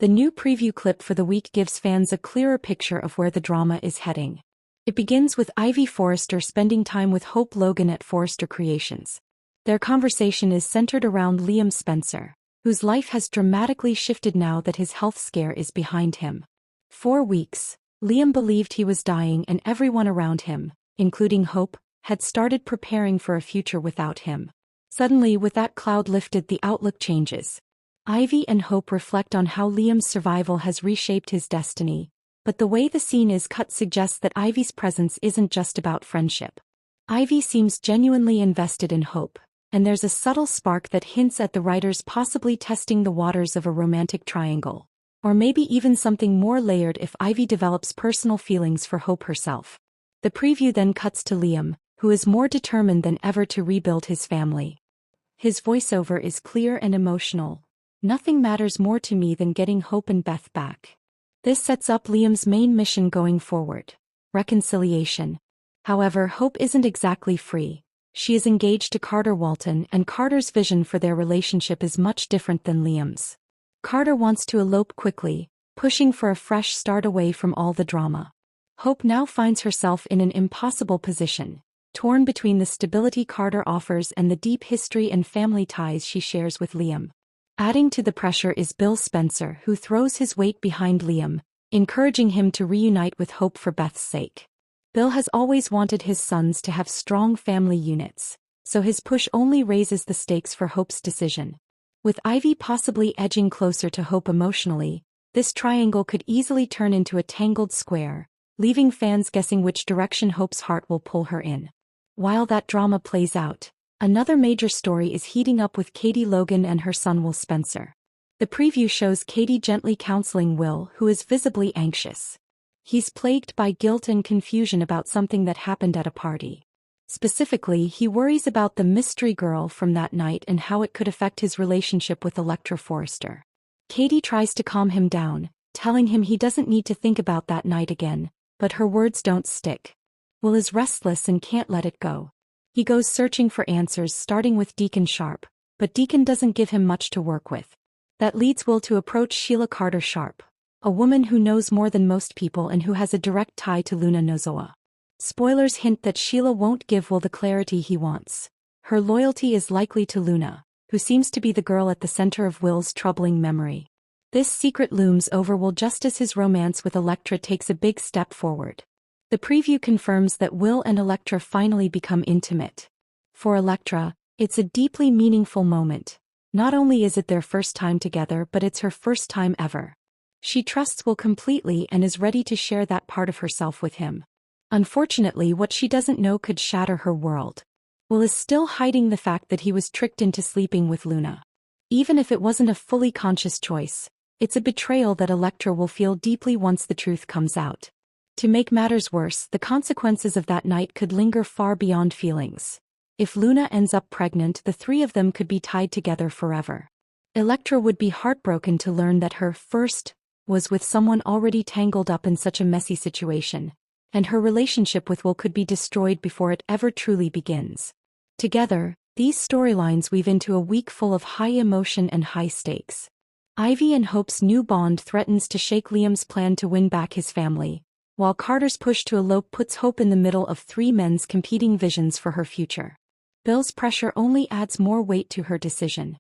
The new preview clip for the week gives fans a clearer picture of where the drama is heading. It begins with Ivy Forrester spending time with Hope Logan at Forrester Creations. Their conversation is centered around Liam Spencer, whose life has dramatically shifted now that his health scare is behind him. For weeks, Liam believed he was dying and everyone around him, including Hope, had started preparing for a future without him. Suddenly, with that cloud lifted, the outlook changes. Ivy and Hope reflect on how Liam's survival has reshaped his destiny, but the way the scene is cut suggests that Ivy's presence isn't just about friendship. Ivy seems genuinely invested in Hope, and there's a subtle spark that hints at the writers possibly testing the waters of a romantic triangle. Or maybe even something more layered if Ivy develops personal feelings for Hope herself. The preview then cuts to Liam, who is more determined than ever to rebuild his family. His voiceover is clear and emotional. "Nothing matters more to me than getting Hope and Beth back." This sets up Liam's main mission going forward: reconciliation. However, Hope isn't exactly free. She is engaged to Carter Walton, and Carter's vision for their relationship is much different than Liam's. Carter wants to elope quickly, pushing for a fresh start away from all the drama. Hope now finds herself in an impossible position, torn between the stability Carter offers and the deep history and family ties she shares with Liam. Adding to the pressure is Bill Spencer, who throws his weight behind Liam, encouraging him to reunite with Hope for Beth's sake. Bill has always wanted his sons to have strong family units, so his push only raises the stakes for Hope's decision. With Ivy possibly edging closer to Hope emotionally, this triangle could easily turn into a tangled square, leaving fans guessing which direction Hope's heart will pull her in. While that drama plays out, another major story is heating up with Katie Logan and her son Will Spencer. The preview shows Katie gently counseling Will, who is visibly anxious. He's plagued by guilt and confusion about something that happened at a party. Specifically, he worries about the mystery girl from that night and how it could affect his relationship with Electra Forrester. Katie tries to calm him down, telling him he doesn't need to think about that night again, but her words don't stick. Will is restless and can't let it go. He goes searching for answers, starting with Deacon Sharp, but Deacon doesn't give him much to work with. That leads Will to approach Sheila Carter Sharp, a woman who knows more than most people and who has a direct tie to Luna Nozoa. Spoilers hint that Sheila won't give Will the clarity he wants. Her loyalty is likely to Luna, who seems to be the girl at the center of Will's troubling memory. This secret looms over Will just as his romance with Electra takes a big step forward. The preview confirms that Will and Electra finally become intimate. For Electra, it's a deeply meaningful moment. Not only is it their first time together, but it's her first time ever. She trusts Will completely and is ready to share that part of herself with him. Unfortunately, what she doesn't know could shatter her world. Will is still hiding the fact that he was tricked into sleeping with Luna. Even if it wasn't a fully conscious choice, it's a betrayal that Electra will feel deeply once the truth comes out. To make matters worse, the consequences of that night could linger far beyond feelings. If Luna ends up pregnant, the three of them could be tied together forever. Electra would be heartbroken to learn that her first was with someone already tangled up in such a messy situation, and her relationship with Will could be destroyed before it ever truly begins. Together, these storylines weave into a week full of high emotion and high stakes. Ivy and Hope's new bond threatens to shake Liam's plan to win back his family, while Carter's push to elope puts Hope in the middle of three men's competing visions for her future. Bill's pressure only adds more weight to her decision.